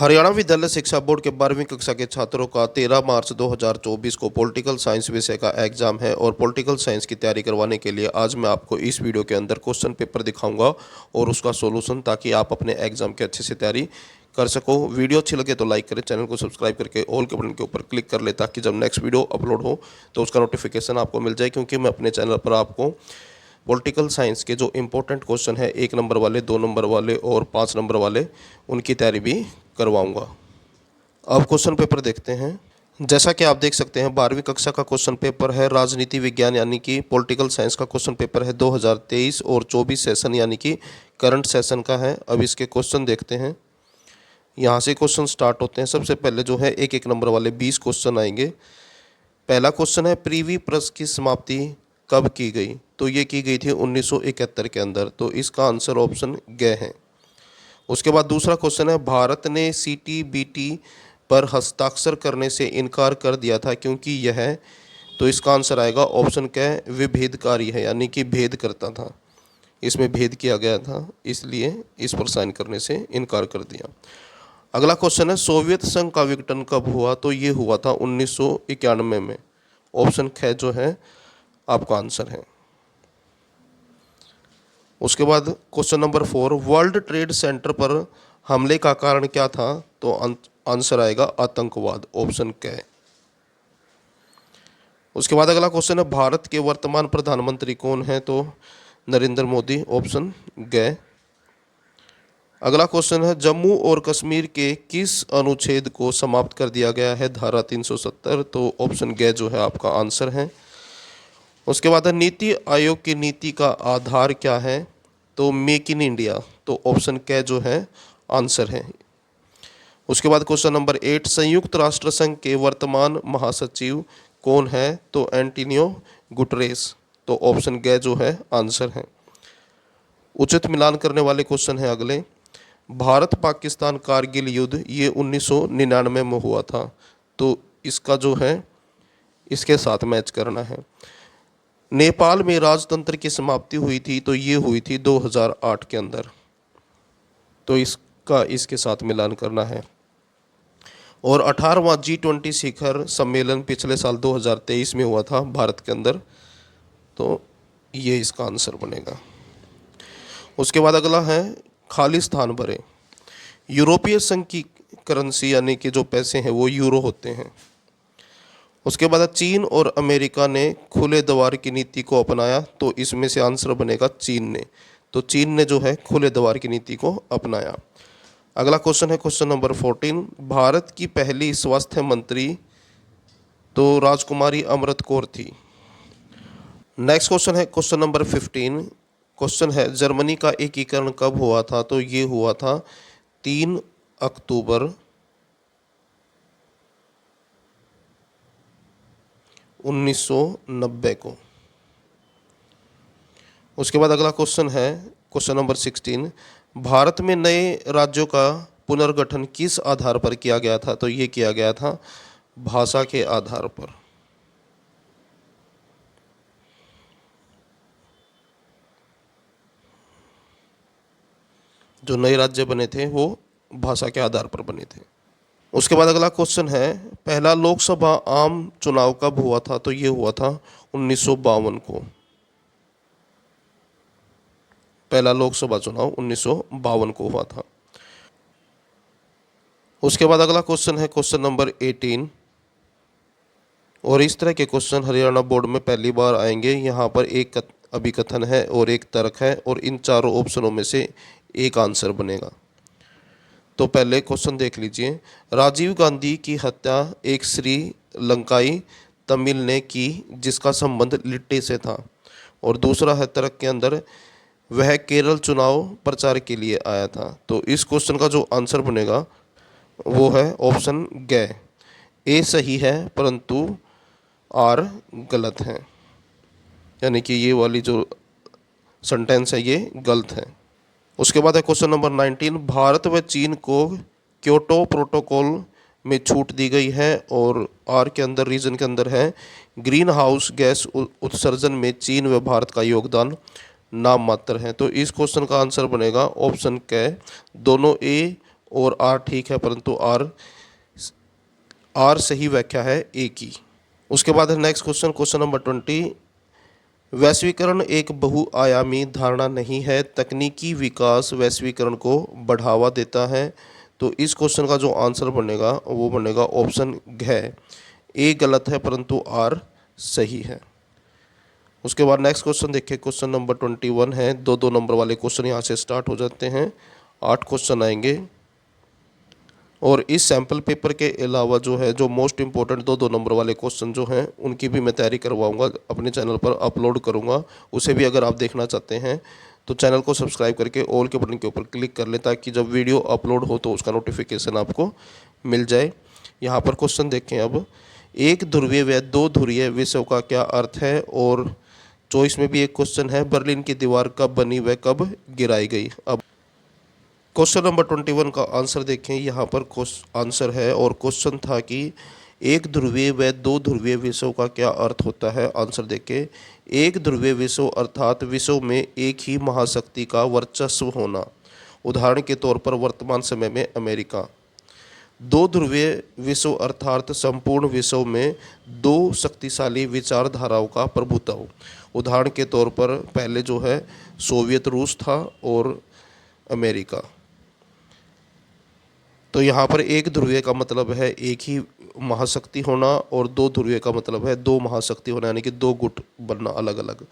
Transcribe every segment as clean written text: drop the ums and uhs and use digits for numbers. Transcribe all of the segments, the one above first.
हरियाणा विद्यालय शिक्षा बोर्ड के 12वीं कक्षा के छात्रों का 13 मार्च 2024 को पॉलिटिकल साइंस विषय का एग्जाम है और पॉलिटिकल साइंस की तैयारी करवाने के लिए आज मैं आपको इस वीडियो के अंदर क्वेश्चन पेपर दिखाऊंगा और उसका सॉल्यूशन, ताकि आप अपने एग्जाम की अच्छे से तैयारी कर सको। वीडियो अच्छी लगे तो लाइक करें, चैनल को सब्सक्राइब करके ऑल के बटन के ऊपर क्लिक कर ले, ताकि जब नेक्स्ट वीडियो अपलोड हो तो उसका नोटिफिकेशन आपको मिल जाए। क्योंकि मैं अपने चैनल पर आपको पॉलिटिकल साइंस के जो इंपॉर्टेंट क्वेश्चन है 1 नंबर वाले, 2 नंबर वाले और 5 नंबर वाले, उनकी तैयारी भी करवाऊंगा। अब क्वेश्चन पेपर देखते हैं। जैसा कि आप देख सकते हैं 12वीं कक्षा का क्वेश्चन पेपर है, राजनीति विज्ञान यानी कि पॉलिटिकल साइंस का क्वेश्चन पेपर है 2023 और 24 सेशन यानी कि करंट सेशन का है। अब इसके क्वेश्चन देखते हैं। यहाँ से क्वेश्चन स्टार्ट होते हैं। सबसे पहले जो है 1 नंबर वाले 20 क्वेश्चन आएंगे। पहला क्वेश्चन है, पृथ्वी पृष्ठ की समाप्ति कब की गई? तो ये की गई थी 1971 के अंदर। तो इसका आंसर ऑप्शन ग है। उसके बाद दूसरा क्वेश्चन है, भारत ने CTBT पर हस्ताक्षर करने से इनकार कर दिया था क्योंकि यह, तो इसका आंसर आएगा ऑप्शन क, विभेदकारी है, यानी कि भेद करता था, इसमें भेद किया गया था, इसलिए इस पर साइन करने से इनकार कर दिया। अगला क्वेश्चन है, सोवियत संघ का विघटन कब हुआ? तो ये हुआ था 1991 में। ऑप्शन ख जो है आपका आंसर है। उसके बाद question number 4, world trade centre पर हमले का कारण क्या था? तो आंसर आएगा आतंकवाद, ऑप्शन क। उसके बाद अगला क्वेश्चन है, भारत के वर्तमान प्रधानमंत्री कौन है? तो नरेंद्र मोदी, ऑप्शन ग। अगला क्वेश्चन है, जम्मू और कश्मीर के किस अनुच्छेद को समाप्त कर दिया गया है? धारा 370। तो ऑप्शन ग जो है आपका आंसर है। उसके बाद है, नीति आयोग की नीति का आधार क्या है? तो मेक इन इंडिया। तो ऑप्शन क जो है आंसर है। उसके बाद क्वेश्चन नंबर 8, संयुक्त राष्ट्र संघ के वर्तमान महासचिव कौन है? तो एंटोनियो गुटरेस। तो ऑप्शन ग जो है आंसर है। उचित मिलान करने वाले क्वेश्चन है अगले। भारत पाकिस्तान कारगिल युद्ध ये 1999 में हुआ था। तो इसका जो है इसके साथ मैच करना है। नेपाल में राजतंत्र की समाप्ति हुई थी, तो ये हुई थी 2008 के अंदर। तो इसका इसके साथ मिलान करना है। और 18वां G20 शिखर सम्मेलन पिछले साल 2023 में हुआ था भारत के अंदर। तो ये इसका आंसर बनेगा। उसके बाद अगला है, खाली स्थान भरें। यूरोपीय संघ की करेंसी यानी कि जो पैसे हैं वो यूरो होते हैं। उसके बाद चीन और अमेरिका ने खुले द्वार की नीति को अपनाया। तो इसमें से आंसर बनेगा चीन ने। तो चीन ने जो है खुले द्वार की नीति को अपनाया। अगला क्वेश्चन है क्वेश्चन नंबर 14, भारत की पहली स्वास्थ्य मंत्री तो राजकुमारी अमृत कौर थी। नेक्स्ट क्वेश्चन है क्वेश्चन नंबर 15। क्वेश्चन है, जर्मनी का एकीकरण कब हुआ था? तो ये हुआ था 3 अक्टूबर 1990 को। उसके बाद अगला क्वेश्चन है क्वेश्चन नंबर 16, भारत में नए राज्यों का पुनर्गठन किस आधार पर किया गया था? तो ये किया गया था भाषा के आधार पर। जो नए राज्य बने थे वो भाषा के आधार पर बने थे। उसके बाद अगला क्वेश्चन है, पहला लोकसभा आम चुनाव कब हुआ था? तो ये हुआ था 1952 को। पहला लोकसभा चुनाव 1952 को हुआ था। उसके बाद अगला क्वेश्चन है क्वेश्चन नंबर 18। और इस तरह के क्वेश्चन हरियाणा बोर्ड में पहली बार आएंगे। यहाँ पर एक अभिकथन है और एक तर्क है, और इन चारों ऑप्शनों में से एक आंसर बनेगा। तो पहले क्वेश्चन देख लीजिए, राजीव गांधी की हत्या एक श्रीलंकाई तमिल ने की जिसका संबंध लिट्टे से था। और दूसरा है तर्क के अंदर, वह केरल चुनाव प्रचार के लिए आया था। तो इस क्वेश्चन का जो आंसर बनेगा वो है ऑप्शन ग। ए सही है परंतु आर गलत है, यानी कि ये वाली जो सेंटेंस है ये गलत है। उसके बाद है क्वेश्चन नंबर 19, भारत व चीन को क्योटो प्रोटोकॉल में छूट दी गई है। और आर के अंदर रीजन के अंदर है, ग्रीन हाउस गैस उत्सर्जन में चीन व भारत का योगदान नाम मात्र है। तो इस क्वेश्चन का आंसर बनेगा ऑप्शन क, दोनों ए और आर ठीक है, परंतु आर सही व्याख्या है ए की। उसके बाद है नेक्स्ट क्वेश्चन, क्वेश्चन नंबर 20। वैश्वीकरण एक बहुआयामी धारणा नहीं है, तकनीकी विकास वैश्वीकरण को बढ़ावा देता है। तो इस क्वेश्चन का जो आंसर बनेगा वो बनेगा ऑप्शन घ। ए गलत है परंतु आर सही है। उसके बाद नेक्स्ट क्वेश्चन देखिए, क्वेश्चन नंबर 21 है। दो दो नंबर वाले क्वेश्चन यहाँ से स्टार्ट हो जाते हैं, 8 क्वेश्चन आएंगे। और इस सैम्पल पेपर के अलावा जो है, जो मोस्ट इंपॉर्टेंट दो दो नंबर वाले क्वेश्चन जो हैं उनकी भी मैं तैयारी करवाऊंगा, अपने चैनल पर अपलोड करूंगा। उसे भी अगर आप देखना चाहते हैं तो चैनल को सब्सक्राइब करके ऑल के बटन के ऊपर क्लिक कर लें, ताकि जब वीडियो अपलोड हो तो उसका नोटिफिकेशन आपको मिल जाए। यहाँ पर क्वेश्चन देखें अब। एक ध्रुवीय व दो ध्रुवीय विषयों का क्या अर्थ है? और चॉइस में भी एक क्वेश्चन है, बर्लिन की दीवार कब बनी व कब गिराई गई? अब क्वेश्चन नंबर 21 का आंसर देखें। यहाँ पर आंसर है, और क्वेश्चन था कि एक ध्रुवीय व दो ध्रुवीय विषयों का क्या अर्थ होता है? आंसर देखें। एक ध्रुवीय विषय अर्थात विषयों में एक ही महाशक्ति का वर्चस्व होना, उदाहरण के तौर पर वर्तमान समय में अमेरिका। दो ध्रुवीय विषय अर्थात संपूर्ण विषयों में दो शक्तिशाली विचारधाराओं का प्रभुत्व, उदाहरण के तौर पर पहले जो है सोवियत रूस था और अमेरिका। तो यहाँ पर एक ध्रुवीय का मतलब है एक ही महाशक्ति होना, और दो ध्रुवीय का मतलब है दो महाशक्ति होना, यानी कि दो गुट बनना अलग अलग।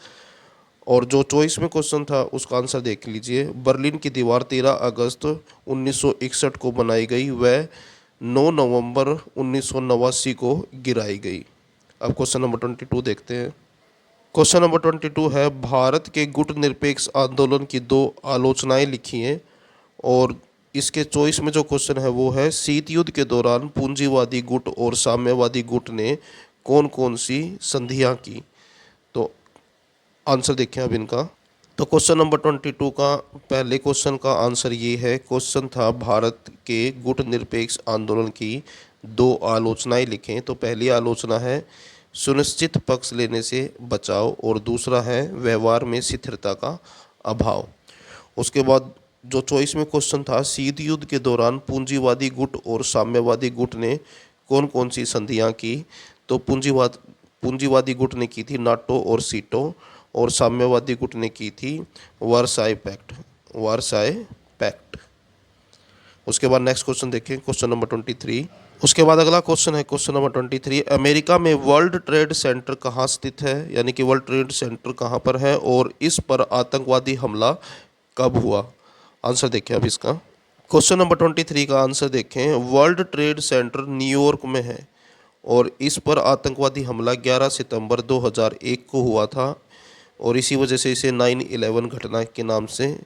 और जो चॉइस में क्वेश्चन था उसका आंसर देख लीजिए। बर्लिन की दीवार 13 अगस्त 1961 को बनाई गई व 9 नवंबर 1989 को गिराई गई। अब क्वेश्चन नंबर 22 देखते हैं। क्वेश्चन नंबर 22 है, भारत के गुट निरपेक्ष आंदोलन की दो आलोचनाएं लिखी हैं। और इसके चॉइस में जो क्वेश्चन है वो है, शीत युद्ध के दौरान पूंजीवादी गुट और साम्यवादी गुट ने कौन कौन सी संधियां की? तो आंसर देखें अब इनका। तो क्वेश्चन नंबर 22 का पहले क्वेश्चन का आंसर ये है। क्वेश्चन था भारत के गुट निरपेक्ष आंदोलन की दो आलोचनाएं लिखें। तो पहली आलोचना है सुनिश्चित पक्ष लेने से बचाव, और दूसरा है व्यवहार में स्थिरता का अभाव। उसके बाद जो चॉइस में क्वेश्चन था, शीत युद्ध के दौरान पूंजीवादी गुट और साम्यवादी गुट ने कौन कौन सी संधियां की? तो पूंजीवादी गुट ने की थी नाटो और सीटो, और साम्यवादी गुट ने की थी वर्साई पैक्ट। उसके बाद नेक्स्ट क्वेश्चन देखें, क्वेश्चन नंबर 23। उसके बाद अगला क्वेश्चन है क्वेश्चन नंबर 23। अमेरिका में वर्ल्ड ट्रेड सेंटर कहाँ स्थित है? यानी कि वर्ल्ड ट्रेड सेंटर कहाँ पर है, और इस पर आतंकवादी हमला कब हुआ? आंसर देखें अब इसका। क्वेश्चन नंबर 23 का आंसर देखें। वर्ल्ड ट्रेड सेंटर न्यूयॉर्क में है, और इस पर आतंकवादी हमला 11 सितंबर 2001 को हुआ था, और इसी वजह से इसे 9/11 घटना के नाम से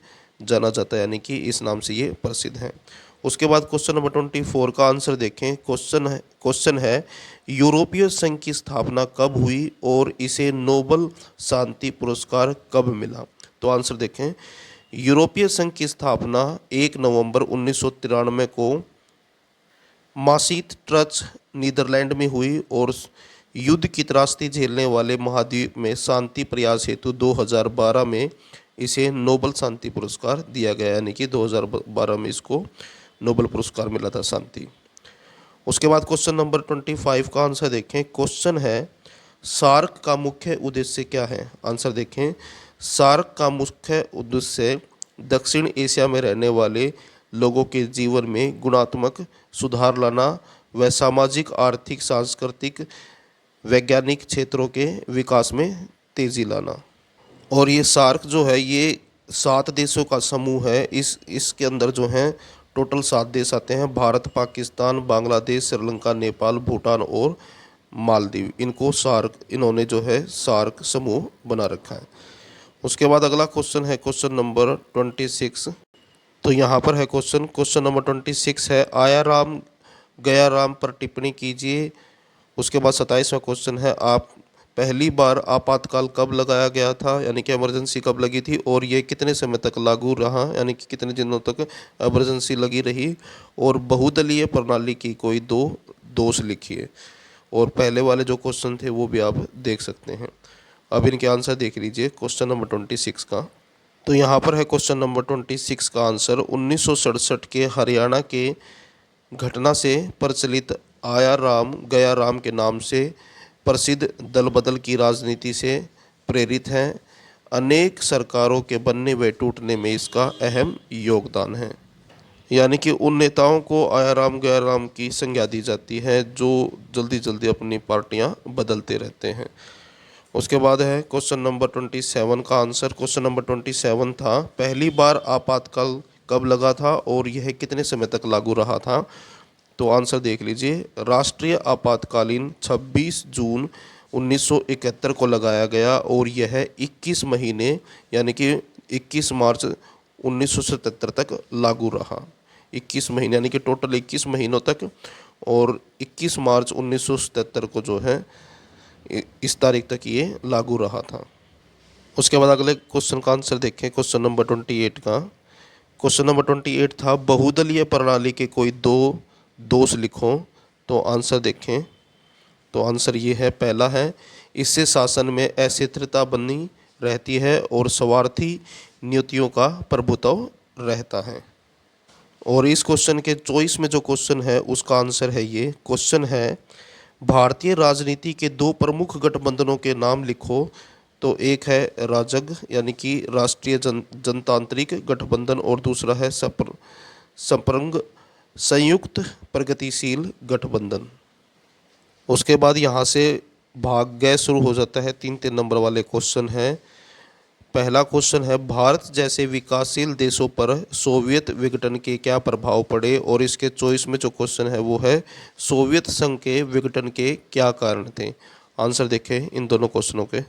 जाना जाता है, यानी कि इस नाम से ये प्रसिद्ध है। उसके बाद क्वेश्चन नंबर 24 का आंसर देखें। क्वेश्चन है यूरोपीय संघ की स्थापना कब हुई और इसे नोबल शांति पुरस्कार कब मिला? तो आंसर देखें। यूरोपीय संघ की स्थापना 1 नवंबर 1993 को मास्ट्रिक्ट ट्रस्ट नीदरलैंड में हुई, और युद्ध की त्रासदी झेलने वाले महाद्वीप में शांति प्रयास हेतु 2012 में इसे नोबल शांति पुरस्कार दिया गया, यानी कि 2012 में इसको नोबल पुरस्कार मिला था शांति। उसके बाद क्वेश्चन नंबर 25 का आंसर देखें। क्वेश्चन है सार्क का मुख्य उद्देश्य क्या है? आंसर देखें। सार्क का मुख्य उद्देश्य दक्षिण एशिया में रहने वाले लोगों के जीवन में गुणात्मक सुधार लाना व सामाजिक, आर्थिक, सांस्कृतिक, वैज्ञानिक क्षेत्रों के विकास में तेजी लाना। और ये सार्क जो है ये 7 देशों का समूह है। इसके अंदर जो हैं टोटल 7 देश आते हैं, भारत, पाकिस्तान, बांग्लादेश, श्रीलंका, नेपाल, भूटान और मालदीव। इन्होंने जो है सार्क समूह बना रखा है। उसके बाद अगला क्वेश्चन है क्वेश्चन नंबर 26। तो यहाँ पर है क्वेश्चन नंबर 26 है, आया राम गया राम पर टिप्पणी कीजिए। उसके बाद 27वां क्वेश्चन है, आप पहली बार आपातकाल कब लगाया गया था, यानी कि इमरजेंसी कब लगी थी, और ये कितने समय तक लागू रहा, यानी कि कितने दिनों तक इमरजेंसी लगी रही, और बहुदलीय प्रणाली की कोई 2 दोष लिखिए। और पहले वाले जो क्वेश्चन थे वो भी आप देख सकते हैं। अब इनके आंसर देख लीजिए क्वेश्चन नंबर 26 का। तो यहाँ पर है क्वेश्चन नंबर 26 का आंसर। 1967 के हरियाणा के घटना से प्रचलित आया राम गया राम के नाम से प्रसिद्ध दल बदल की राजनीति से प्रेरित हैं। अनेक सरकारों के बनने व टूटने में इसका अहम योगदान है। यानी कि उन नेताओं को आया राम गया राम की संज्ञा दी जाती है जो जल्दी जल्दी अपनी पार्टियां बदलते रहते हैं। उसके बाद है क्वेश्चन नंबर 27 का आंसर। क्वेश्चन नंबर 27 था, पहली बार आपातकाल कब लगा था और यह कितने समय तक लागू रहा था? तो आंसर देख लीजिए। राष्ट्रीय आपातकालीन 26 जून 1971 को लगाया गया और यह 21 महीने यानी कि 21 मार्च 1977 तक लागू रहा। 21 महीने यानी कि टोटल 21 महीनों तक, और 21 मार्च 1977 को जो है इस तारीख तक ये लागू रहा था। उसके बाद अगले क्वेश्चन का आंसर देखें। क्वेश्चन नंबर 28 का। क्वेश्चन नंबर 28 था, बहुदलीय प्रणाली के कोई दो दोष लिखो। तो आंसर देखें। तो आंसर ये है, पहला है, इससे शासन में अस्थिरता बनी रहती है और स्वार्थी नियुक्तियों का प्रभुत्व रहता है। और इस क्वेश्चन के चॉइस में जो क्वेश्चन है उसका आंसर है ये। क्वेश्चन है, भारतीय राजनीति के दो प्रमुख गठबंधनों के नाम लिखो। तो एक है राजग यानी कि राष्ट्रीय जनतांत्रिक गठबंधन और दूसरा है संप्रंग संयुक्त प्रगतिशील गठबंधन। उसके बाद यहाँ से भाग गए शुरू हो जाता है। 3-3 नंबर वाले क्वेश्चन हैं। पहला क्वेश्चन है, भारत जैसे विकासशील देशों पर सोवियत विघटन के क्या प्रभाव पड़े? और इसके चॉइस में जो क्वेश्चन है वो है, सोवियत संघ के विघटन के क्या कारण थे? आंसर देखें इन दोनों क्वेश्चनों के।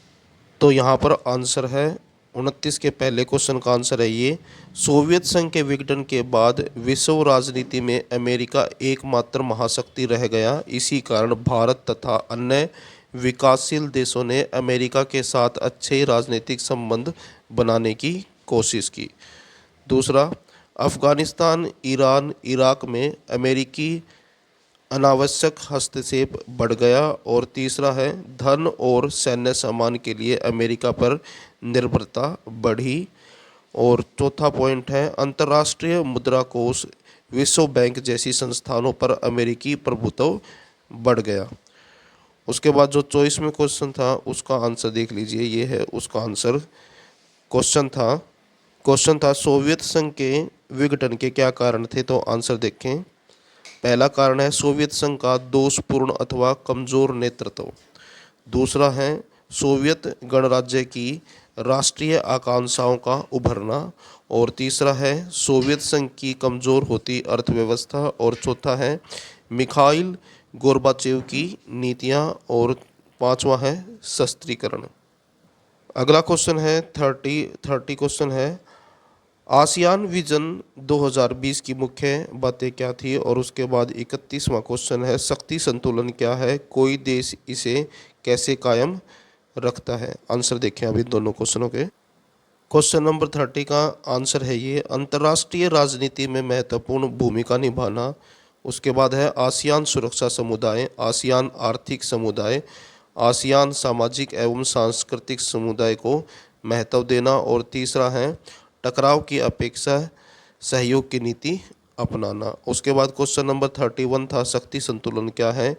तो यहाँ पर आंसर है 29 के पहले क्वेश्चन का आंसर है ये, सोवियत संघ के विघटन के बाद विश्व राजनीति में अमेरिका एकमात्र महाशक्ति रह गया। इसी कारण भारत तथा अन्य विकासशील देशों ने अमेरिका के साथ अच्छे राजनीतिक संबंध बनाने की कोशिश की। दूसरा, अफ़गानिस्तान, ईरान, इराक में अमेरिकी अनावश्यक हस्तक्षेप बढ़ गया। और तीसरा है, धन और सैन्य सामान के लिए अमेरिका पर निर्भरता बढ़ी। और चौथा पॉइंट है, अंतर्राष्ट्रीय मुद्रा कोष, विश्व बैंक जैसी संस्थानों पर अमेरिकी प्रभुत्व बढ़ गया। उसके बाद जो चॉइस में क्वेश्चन था उसका आंसर देख लीजिए, ये है उसका आंसर। क्वेश्चन था सोवियत संघ के विघटन के क्या कारण थे? तो आंसर देखें। पहला कारण है सोवियत संघ का दोषपूर्ण अथवा कमजोर नेतृत्व। दूसरा है सोवियत गणराज्य की राष्ट्रीय आकांक्षाओं का उभरना। और तीसरा है सोवियत संघ की कमजोर होती अर्थव्यवस्था। और चौथा है मिखाइल गोर्बाचेव की नीतियां। और पांचवा है शस्त्रीकरण। अगला क्वेश्चन है 30 क्वेश्चन है, आसियान विजन 2020 की मुख्य बातें क्या थी? और उसके बाद 31वां क्वेश्चन है, शक्ति संतुलन क्या है? कोई देश इसे कैसे कायम रखता है? आंसर देखें अभी दोनों क्वेश्चनों के। क्वेश्चन नंबर 30 का आंसर है ये, अंतर्राष्ट्रीय राजनीति में महत्वपूर्ण भूमिका निभाना। उसके बाद है आसियान सुरक्षा समुदाय, आसियान आर्थिक समुदाय, आसियान सामाजिक एवं सांस्कृतिक समुदाय को महत्व देना। और तीसरा है टकराव की अपेक्षा सहयोग की नीति अपनाना। उसके बाद क्वेश्चन नंबर 31 था, शक्ति संतुलन क्या है?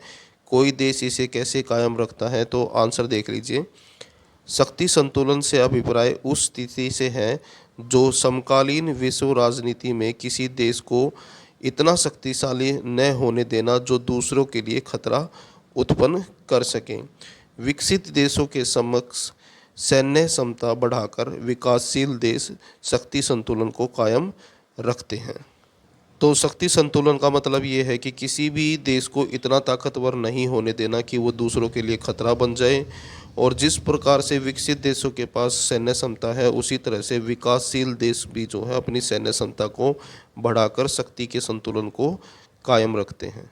कोई देश इसे कैसे कायम रखता है? तो आंसर देख लीजिए। शक्ति संतुलन से अभिप्राय उस स्थिति से है जो समकालीन विश्व राजनीति में किसी देश को इतना शक्तिशाली न होने देना जो दूसरों के लिए खतरा उत्पन्न कर सके। विकसित देशों के समक्ष सैन्य क्षमता बढ़ाकर विकासशील देश शक्ति संतुलन को कायम रखते हैं। तो शक्ति संतुलन का मतलब ये है कि किसी भी देश को इतना ताकतवर नहीं होने देना कि वो दूसरों के लिए खतरा बन जाए। और जिस प्रकार से विकसित देशों के पास सैन्य क्षमता है उसी तरह से विकासशील देश भी जो है अपनी सैन्य क्षमता को बढ़ाकर शक्ति के संतुलन को कायम रखते हैं।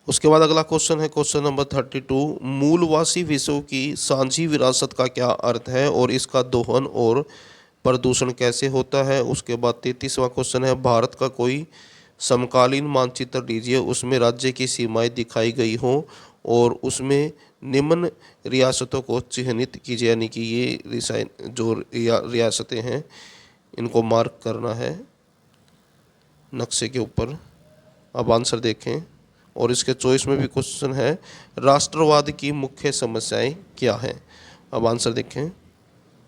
उसके बाद अगला क्वेश्चन है क्वेश्चन नंबर 32, मूलवासी विश्व की साझी विरासत का क्या अर्थ है और इसका दोहन और प्रदूषण कैसे होता है? उसके बाद 33वां क्वेश्चन है, भारत का कोई समकालीन मानचित्र दीजिए, उसमें राज्य की सीमाएं दिखाई गई हों और उसमें निम्न रियासतों को चिह्नित कीजिए, यानी कि ये रियासतें हैं इनको मार्क करना है नक्शे के ऊपर। अब आंसर देखें, और इसके चॉइस में भी क्वेश्चन है राष्ट्रवाद की मुख्य समस्याएं क्या हैं। अब आंसर देखें।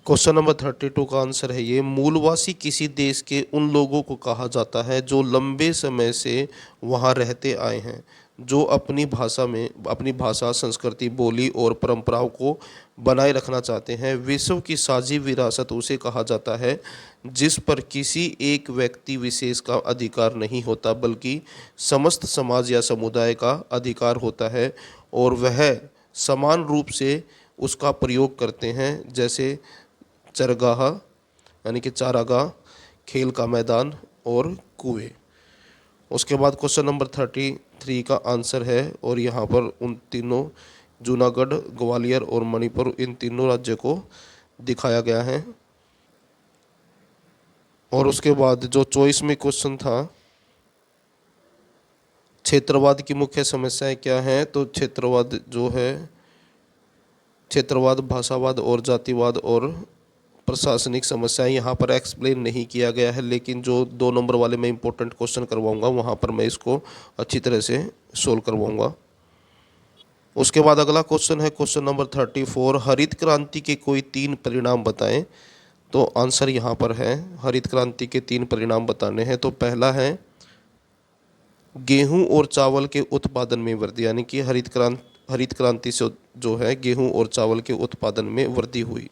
क्वेश्चन नंबर 32 का आंसर है ये, मूलवासी किसी देश के उन लोगों को कहा जाता है जो लंबे समय से वहाँ रहते आए हैं, जो अपनी भाषा, संस्कृति, बोली और परंपराओं को बनाए रखना चाहते हैं। विश्व की साझी विरासत उसे कहा जाता है जिस पर किसी एक व्यक्ति विशेष का अधिकार नहीं होता, बल्कि समस्त समाज या समुदाय का अधिकार होता है, और वह समान रूप से उसका प्रयोग करते हैं, जैसे चरगाह यानी कि चारागाह, खेल का मैदान और कुएं। उसके बाद क्वेश्चन नंबर 33 का आंसर है, और यहाँ पर उन तीनों जूनागढ़, ग्वालियर और मणिपुर, इन तीनों राज्यों को दिखाया गया है। और उसके बाद जो चॉइस में क्वेश्चन था, क्षेत्रवाद की मुख्य समस्याएं क्या हैं, तो क्षेत्रवाद जो है, क्षेत्रवाद, भाषावाद और जातिवाद और प्रशासनिक समस्याएं यहाँ पर एक्सप्लेन नहीं किया गया है, लेकिन जो 2 नंबर वाले में इंपॉर्टेंट क्वेश्चन करवाऊंगा वहाँ पर मैं इसको अच्छी तरह से सोल्व करवाऊंगा। उसके बाद अगला क्वेश्चन है क्वेश्चन नंबर 34, हरित क्रांति के कोई 3 परिणाम बताएं। तो आंसर यहाँ पर है, हरित क्रांति के 3 परिणाम बताने हैं। तो पहला है गेहूं और चावल के उत्पादन में वृद्धि, यानी कि हरित क्रांति से जो है गेहूं और चावल के उत्पादन में वृद्धि हुई।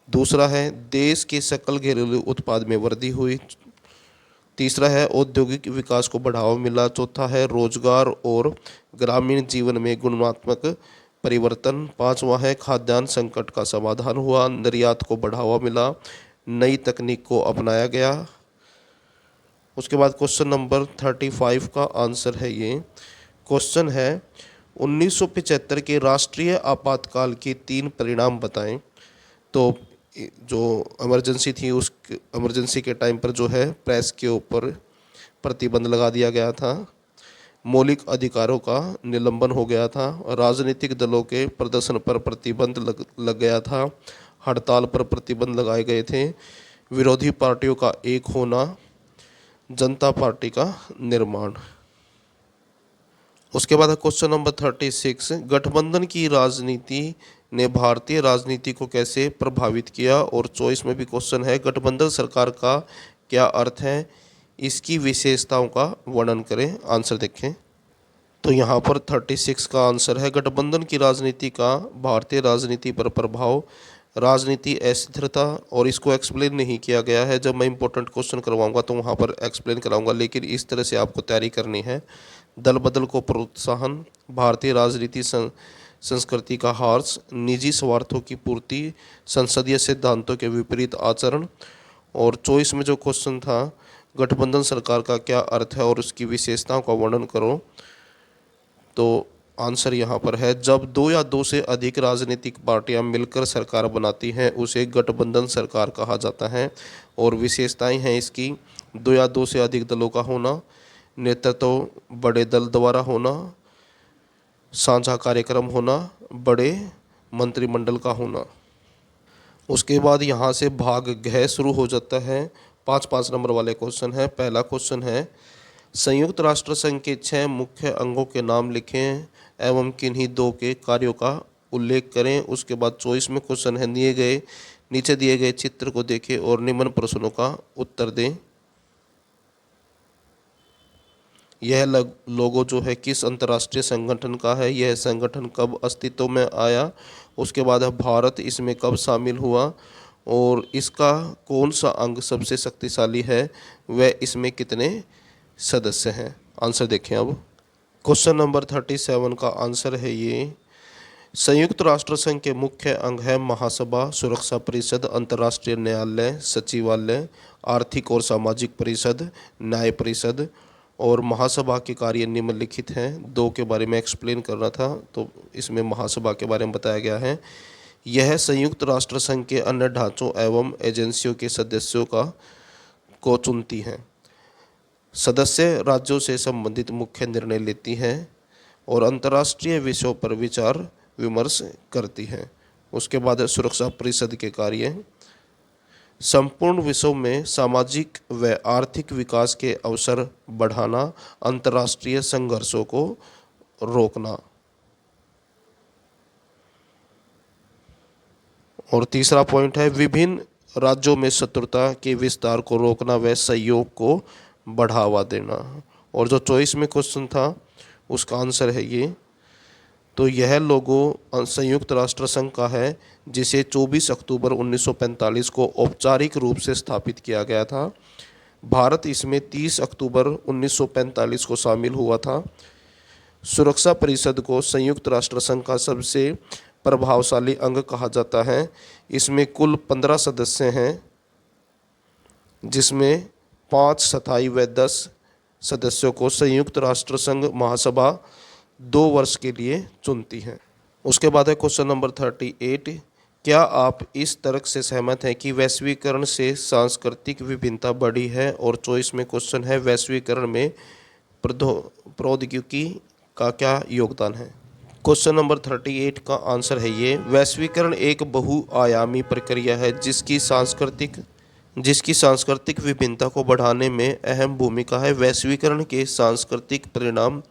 दूसरा है देश के सकल घरेलू उत्पाद में वृद्धि हुई। तीसरा है औद्योगिक विकास को बढ़ावा मिला। चौथा है रोजगार और ग्रामीण जीवन में गुणात्मक परिवर्तन। पांचवा है खाद्यान्न संकट का समाधान हुआ, निर्यात को बढ़ावा मिला, नई तकनीक को अपनाया गया। उसके बाद क्वेश्चन नंबर 35 का आंसर है ये, क्वेश्चन है 1975 के राष्ट्रीय आपातकाल के 3 परिणाम बताएं। तो जो इमरजेंसी थी, उस इमरजेंसी के टाइम पर जो है प्रेस के ऊपर प्रतिबंध लगा दिया गया था, मौलिक अधिकारों का निलंबन हो गया था, राजनीतिक दलों के प्रदर्शन पर प्रतिबंध लग गया था, हड़ताल पर प्रतिबंध लगाए गए थे, विरोधी पार्टियों का एक होना, जनता पार्टी का निर्माण। उसके बाद क्वेश्चन नंबर 36, गठबंधन की राजनीति ने भारतीय राजनीति को कैसे प्रभावित किया। और चॉइस में भी क्वेश्चन है गठबंधन सरकार का क्या अर्थ है, इसकी विशेषताओं का वर्णन करें। आंसर देखें। तो यहाँ पर 36 का आंसर है गठबंधन की राजनीति का भारतीय राजनीति पर प्रभाव, राजनीति अस्थिरता, और इसको एक्सप्लेन नहीं किया गया है। जब मैं इंपॉर्टेंट क्वेश्चन करवाऊंगा तो वहाँ पर एक्सप्लेन कराऊंगा, लेकिन इस तरह से आपको तैयारी करनी है। दल बदल को प्रोत्साहन, भारतीय राजनीति संस्कृति का ह्रास, निजी स्वार्थों की पूर्ति, संसदीय सिद्धांतों के विपरीत आचरण। और चॉइस में जो क्वेश्चन था गठबंधन सरकार का क्या अर्थ है और उसकी विशेषताओं का वर्णन करो। तो आंसर यहाँ पर है जब 2 या 2 से अधिक राजनीतिक पार्टियां मिलकर सरकार बनाती हैं उसे गठबंधन सरकार कहा जाता है। और विशेषताएं हैं इसकी 2 या 2 से अधिक दलों का होना, नेतृत्व बड़े दल द्वारा होना, साझा कार्यक्रम होना, बड़े मंत्रिमंडल का होना। उसके बाद यहाँ से भाग घ शुरू हो जाता है। 5 नंबर वाले क्वेश्चन है। पहला क्वेश्चन है संयुक्त राष्ट्र संघ के 6 मुख्य अंगों के नाम लिखें एवं किन्हीं 2 के कार्यों का उल्लेख करें। उसके बाद चॉइस में क्वेश्चन है नीचे दिए गए चित्र को देखें और निम्न प्रश्नों का उत्तर दें। यह लोगो जो है किस अंतर्राष्ट्रीय संगठन का है, यह संगठन कब अस्तित्व में आया, उसके बाद है भारत इसमें कब शामिल हुआ, और इसका कौन सा अंग सबसे शक्तिशाली है, वह इसमें कितने सदस्य हैं। आंसर देखें। अब क्वेश्चन नंबर 37 का आंसर है ये, संयुक्त राष्ट्र संघ के मुख्य अंग है महासभा, सुरक्षा परिषद, अंतर्राष्ट्रीय न्यायालय, सचिवालय, आर्थिक और सामाजिक परिषद, न्याय परिषद। और महासभा के कार्य निम्नलिखित हैं। 2 के बारे में एक्सप्लेन करना था तो इसमें महासभा के बारे में बताया गया है। यह संयुक्त राष्ट्र संघ के अन्य ढांचों एवं एजेंसियों के सदस्यों को चुनती है। सदस्य राज्यों से संबंधित मुख्य निर्णय लेती हैं। और अंतर्राष्ट्रीय विषयों पर विचार विमर्श करती है। उसके बाद है सुरक्षा परिषद के कार्य। संपूर्ण विश्व में सामाजिक व आर्थिक विकास के अवसर बढ़ाना, अंतर्राष्ट्रीय संघर्षों को रोकना। और तीसरा पॉइंट है विभिन्न राज्यों में शत्रुता के विस्तार को रोकना व सहयोग को बढ़ावा देना। और जो चॉइस में क्वेश्चन था उसका आंसर है ये। तो यह लोगो संयुक्त राष्ट्र संघ का है, जिसे 24 अक्टूबर 1945 को औपचारिक रूप से स्थापित किया गया था। भारत इसमें 30 अक्टूबर 1945 को शामिल हुआ था। सुरक्षा परिषद को संयुक्त राष्ट्र संघ का सबसे प्रभावशाली अंग कहा जाता है। इसमें कुल 15 सदस्य हैं, जिसमें 5 स्थायी व 10 सदस्यों को संयुक्त राष्ट्र संघ महासभा 2 वर्ष के लिए चुनती है। उसके बाद है क्वेश्चन नंबर 38। क्या आप इस तर्क से सहमत हैं कि वैश्वीकरण से सांस्कृतिक विभिन्नता बढ़ी है? और चॉइस में क्वेश्चन है वैश्वीकरण में प्रौद्योगिकी का क्या योगदान है? क्वेश्चन नंबर 38 का आंसर है ये। वैश्वीकरण एक बहुआयामी प्रक्रिया है जिसकी सांस्कृतिक विभिन्नता को बढ़ाने में अहम भूमिका है। वैश्वीकरण के सांस्कृतिक परिणाम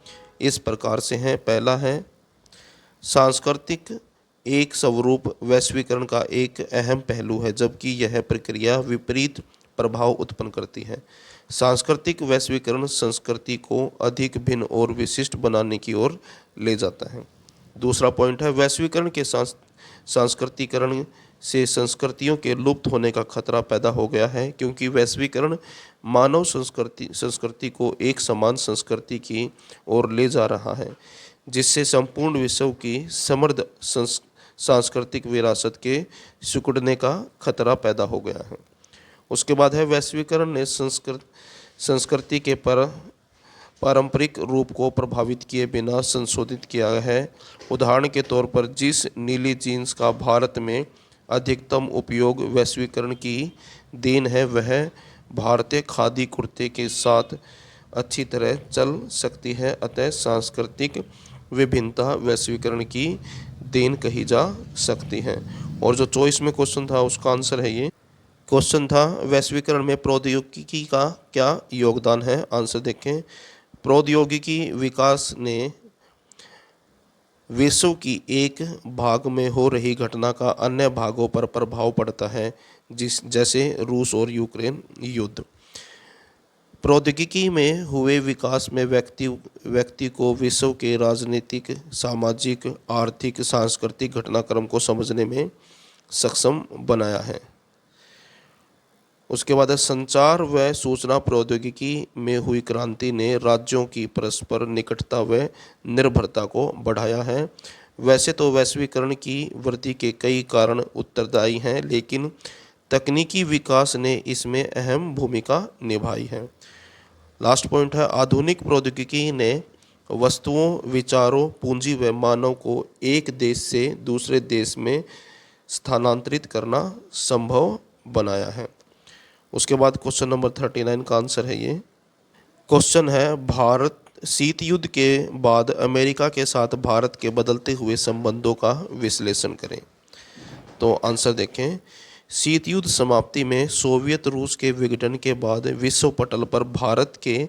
इस प्रकार से हैं। पहला है सांस्कृतिक एक स्वरूप वैश्वीकरण का एक अहम पहलू है, जबकि यह प्रक्रिया विपरीत प्रभाव उत्पन्न करती है। सांस्कृतिक वैश्वीकरण संस्कृति को अधिक भिन्न और विशिष्ट बनाने की ओर ले जाता है। दूसरा पॉइंट है वैश्वीकरण के सांस्कृतिकरण से संस्कृतियों के लुप्त होने का खतरा पैदा हो गया है, क्योंकि वैश्वीकरण मानव संस्कृति को एक समान संस्कृति की ओर ले जा रहा है, जिससे संपूर्ण विश्व की समृद्ध सांस्कृतिक विरासत के सिकुड़ने का खतरा पैदा हो गया है। उसके बाद है वैश्वीकरण ने संस्कृति के पारंपरिक रूप को प्रभावित किए बिना संशोधित किया है। उदाहरण के तौर पर जिस नीली जीन्स का भारत में अधिकतम उपयोग वैश्वीकरण की देन है, वह भारतीय खादी कुर्ते के साथ अच्छी तरह चल सकती है। अतः सांस्कृतिक विभिन्नता वैश्वीकरण की देन कही जा सकती है। और जो चॉइस में क्वेश्चन था उसका आंसर है ये। क्वेश्चन था वैश्वीकरण में प्रौद्योगिकी का क्या योगदान है? आंसर देखें। प्रौद्योगिकी विकास ने विश्व की एक भाग में हो रही घटना का अन्य भागों पर प्रभाव पड़ता है, जैसे रूस और यूक्रेन युद्ध। प्रौद्योगिकी में हुए विकास में व्यक्ति को विश्व के राजनीतिक, सामाजिक, आर्थिक, सांस्कृतिक घटनाक्रम को समझने में सक्षम बनाया है। उसके बाद संचार व सूचना प्रौद्योगिकी में हुई क्रांति ने राज्यों की परस्पर निकटता व निर्भरता को बढ़ाया है। वैसे तो वैश्वीकरण की वृद्धि के कई कारण उत्तरदायी हैं, लेकिन तकनीकी विकास ने इसमें अहम भूमिका निभाई है। लास्ट पॉइंट है आधुनिक प्रौद्योगिकी ने वस्तुओं, विचारों, पूंजी व मानव को एक देश से दूसरे देश में स्थानांतरित करना संभव बनाया है। उसके बाद क्वेश्चन नंबर 39 का आंसर है ये। क्वेश्चन है भारत शीत युद्ध के बाद अमेरिका के साथ भारत के बदलते हुए संबंधों का विश्लेषण करें। तो आंसर देखें। शीत युद्ध समाप्ति में सोवियत रूस के विघटन के बाद विश्व पटल पर भारत के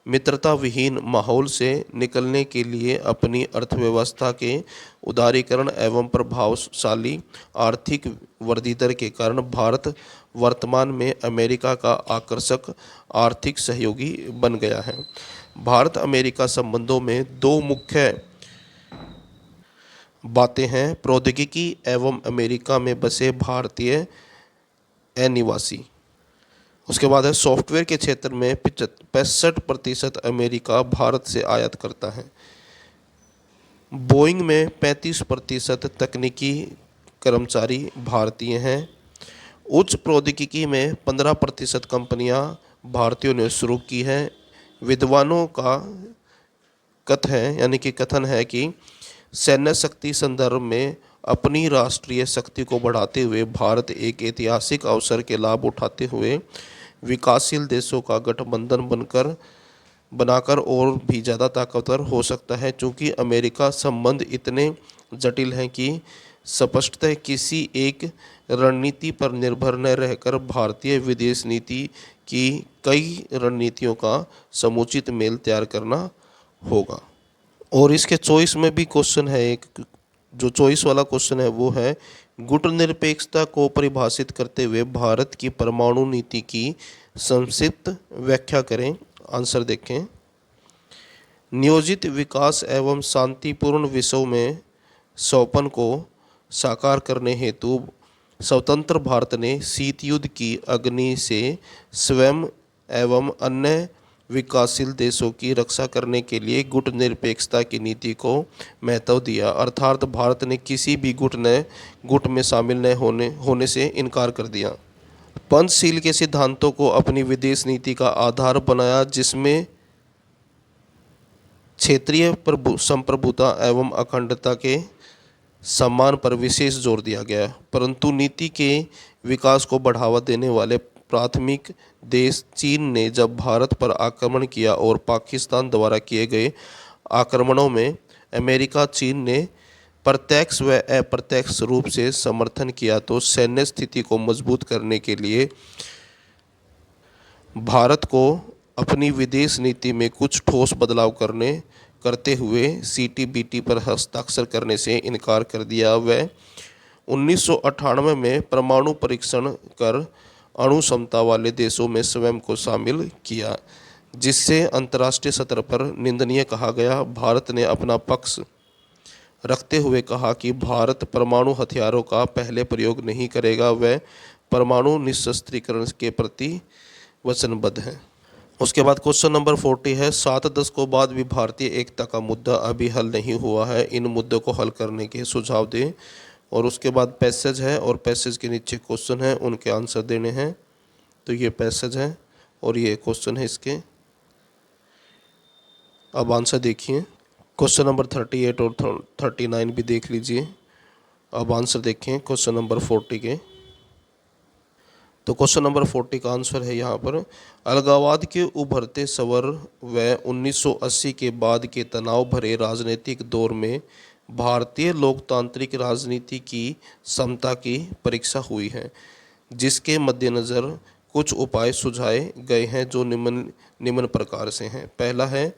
मित्रता विहीन माहौल से निकलने के लिए अपनी अर्थव्यवस्था के उदारीकरण एवं प्रभावशाली आर्थिक वृद्धि दर के कारण भारत वर्तमान में अमेरिका का आकर्षक आर्थिक सहयोगी बन गया है। भारत अमेरिका संबंधों में दो मुख्य बातें हैं, प्रौद्योगिकी एवं अमेरिका में बसे भारतीय अनिवासी। उसके बाद है सॉफ्टवेयर के क्षेत्र में 65% अमेरिका भारत से आयात करता है। बोइंग में 35% तकनीकी कर्मचारी भारतीय हैं। उच्च प्रौद्योगिकी में 15% कंपनियां भारतीयों ने शुरू की हैं। विद्वानों का कथन है कि सैन्य शक्ति संदर्भ में अपनी राष्ट्रीय शक्ति को बढ़ाते हुए भारत एक ऐतिहासिक अवसर के लाभ उठाते हुए विकासशील देशों का गठबंधन बनकर बनाकर और भी ज़्यादा ताकतवर हो सकता है। चूँकि अमेरिका संबंध इतने जटिल हैं कि स्पष्टतः किसी एक रणनीति पर निर्भर न रहकर भारतीय विदेश नीति की कई रणनीतियों का समुचित मेल तैयार करना होगा। और इसके चॉइस में भी क्वेश्चन है एक, जो चॉइस वाला क्वेश्चन है वो है गुटनिरपेक्षता को परिभाषित करते हुए भारत की परमाणु नीति की संक्षिप्त व्याख्या करें। आंसर देखें। नियोजित विकास एवं शांतिपूर्ण विश्व में सौपन को साकार करने हेतु स्वतंत्र भारत ने शीत युद्ध की अग्नि से स्वयं एवं अन्य विकासशील देशों की रक्षा करने के लिए गुटनिरपेक्षता की नीति को महत्व दिया। अर्थात भारत ने किसी भी गुट में शामिल न होने से इनकार कर दिया। पंचशील के सिद्धांतों को अपनी विदेश नीति का आधार बनाया, जिसमें क्षेत्रीय संप्रभुता एवं अखंडता के सम्मान पर विशेष जोर दिया गया। परंतु नीति के विकास को बढ़ावा देने वाले प्राथमिक देश चीन ने जब भारत पर आक्रमण किया और पाकिस्तान द्वारा किए गए आक्रमणों में अमेरिका चीन ने प्रत्यक्ष व अप्रत्यक्ष रूप से समर्थन किया, तो सैन्य स्थिति को मजबूत करने के लिए भारत को अपनी विदेश नीति में कुछ ठोस बदलाव करते हुए CTBT पर हस्ताक्षर करने से इनकार कर दिया। वह 1998 में परमाणु परीक्षण कर अणु क्षमता वाले देशों में स्वयं को शामिल किया, जिससे अंतर्राष्ट्रीय स्तर पर निंदनीय कहा गया। भारत ने अपना पक्ष रखते हुए कहा कि भारत परमाणु हथियारों का पहले प्रयोग नहीं करेगा। वह परमाणु निशस्त्रीकरण के प्रति वचनबद्ध है। उसके बाद क्वेश्चन नंबर 40 है 7 दशकों बाद भी भारतीय एकता का मुद्दा अभी हल नहीं हुआ है, इन मुद्दों को हल करने के सुझाव दें। और उसके बाद पैसेज है और पैसेज के नीचे क्वेश्चन है, उनके आंसर देने हैं। तो ये पैसेज है और ये क्वेश्चन है इसके। अब आंसर देखिए। क्वेश्चन नंबर 38 और 39 भी देख लीजिए। अब आंसर देखें क्वेश्चन नंबर 40 के। तो क्वेश्चन नंबर 40 का आंसर है यहाँ पर, अलगाववाद के उभरते स्वर व 1980 के बाद के तनाव भरे राजनीतिक दौर में भारतीय लोकतांत्रिक राजनीति की क्षमता की परीक्षा हुई है, जिसके मद्देनज़र कुछ उपाय सुझाए गए हैं जो निम्न प्रकार से हैं। पहला है,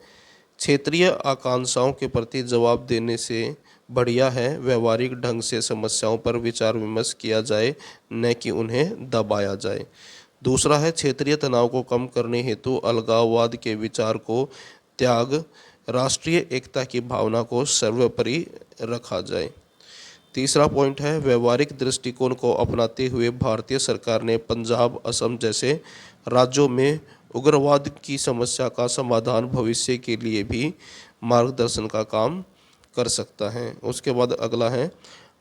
क्षेत्रीय आकांक्षाओं के प्रति जवाब देने से बढ़िया है व्यवहारिक ढंग से समस्याओं पर विचार विमर्श किया जाए, न कि उन्हें दबाया जाए। दूसरा है, क्षेत्रीय तनाव को कम करने हेतु अलगाववाद के विचार को त्याग राष्ट्रीय एकता की भावना को सर्वोपरि रखा जाए। तीसरा पॉइंट है, व्यवहारिक दृष्टिकोण को अपनाते हुए भारतीय सरकार ने पंजाब, असम जैसे राज्यों में उग्रवाद की समस्या का समाधान भविष्य के लिए भी मार्गदर्शन का काम कर सकता है। उसके बाद अगला है,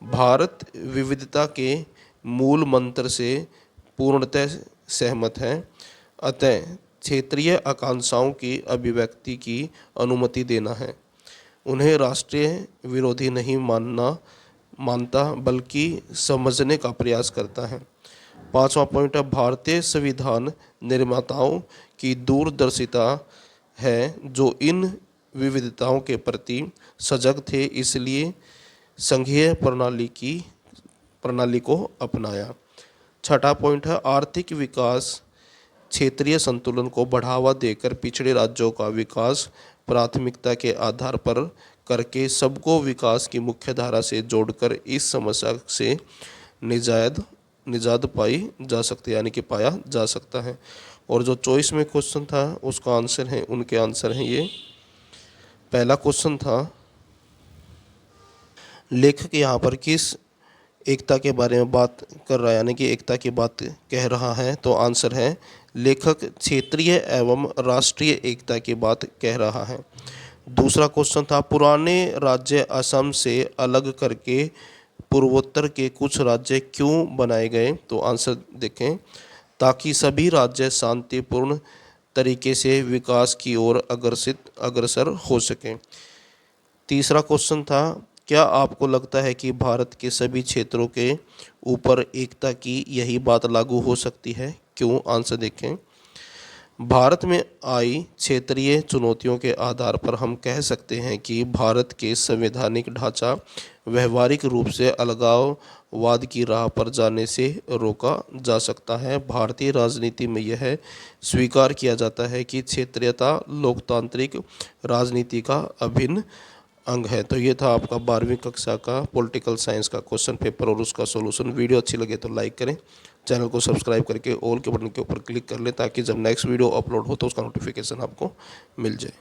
भारत विविधता के मूल मंत्र से पूर्णतः सहमत है, अतः क्षेत्रीय आकांक्षाओं की अभिव्यक्ति की अनुमति देना है। उन्हें राष्ट्रीय विरोधी नहीं मानता बल्कि समझने का प्रयास करता है। पांचवा पॉइंट है, भारतीय संविधान निर्माताओं की दूरदर्शिता है जो इन विविधताओं के प्रति सजग थे, इसलिए संघीय प्रणाली को अपनाया। छठा पॉइंट है, आर्थिक विकास क्षेत्रीय संतुलन को बढ़ावा देकर पिछड़े राज्यों का विकास प्राथमिकता के आधार पर करके सबको विकास की मुख्य धारा से जोड़कर इस समस्या से निजात पाई जा सकती है, यानी कि पाया जा सकता है। और जो चॉइस में क्वेश्चन था उसका आंसर है, उनके आंसर हैं ये। पहला क्वेश्चन था, लेखक यहाँ पर किस एकता के बारे में बात कर रहा है, यानी कि एकता की बात कह रहा है। तो आंसर है, लेखक क्षेत्रीय एवं राष्ट्रीय एकता की बात कह रहा है। दूसरा क्वेश्चन था, पुराने राज्य असम से अलग करके पूर्वोत्तर के कुछ राज्य क्यों बनाए गए। तो आंसर देखें, ताकि सभी राज्य शांतिपूर्ण तरीके से विकास की ओर अग्रसर हो सकें। तीसरा क्वेश्चन था, क्या आपको लगता है कि भारत के सभी क्षेत्रों के ऊपर एकता की यही बात लागू हो सकती है, क्यों। आंसर देखें, भारत में आई क्षेत्रीय चुनौतियों के आधार पर हम कह सकते हैं कि भारत के संवैधानिक ढांचा व्यवहारिक रूप से अलगाववाद की राह पर जाने से रोका जा सकता है। भारतीय राजनीति में यह स्वीकार किया जाता है कि क्षेत्रीयता लोकतांत्रिक राजनीति का अभिन्न अंग है। तो ये था आपका 12वीं कक्षा का पॉलिटिकल साइंस का क्वेश्चन पेपर और उसका सॉल्यूशन। वीडियो अच्छी लगे तो लाइक करें, चैनल को सब्सक्राइब करके ऑल के बटन के ऊपर क्लिक कर लें ताकि जब नेक्स्ट वीडियो अपलोड हो तो उसका नोटिफिकेशन आपको मिल जाए।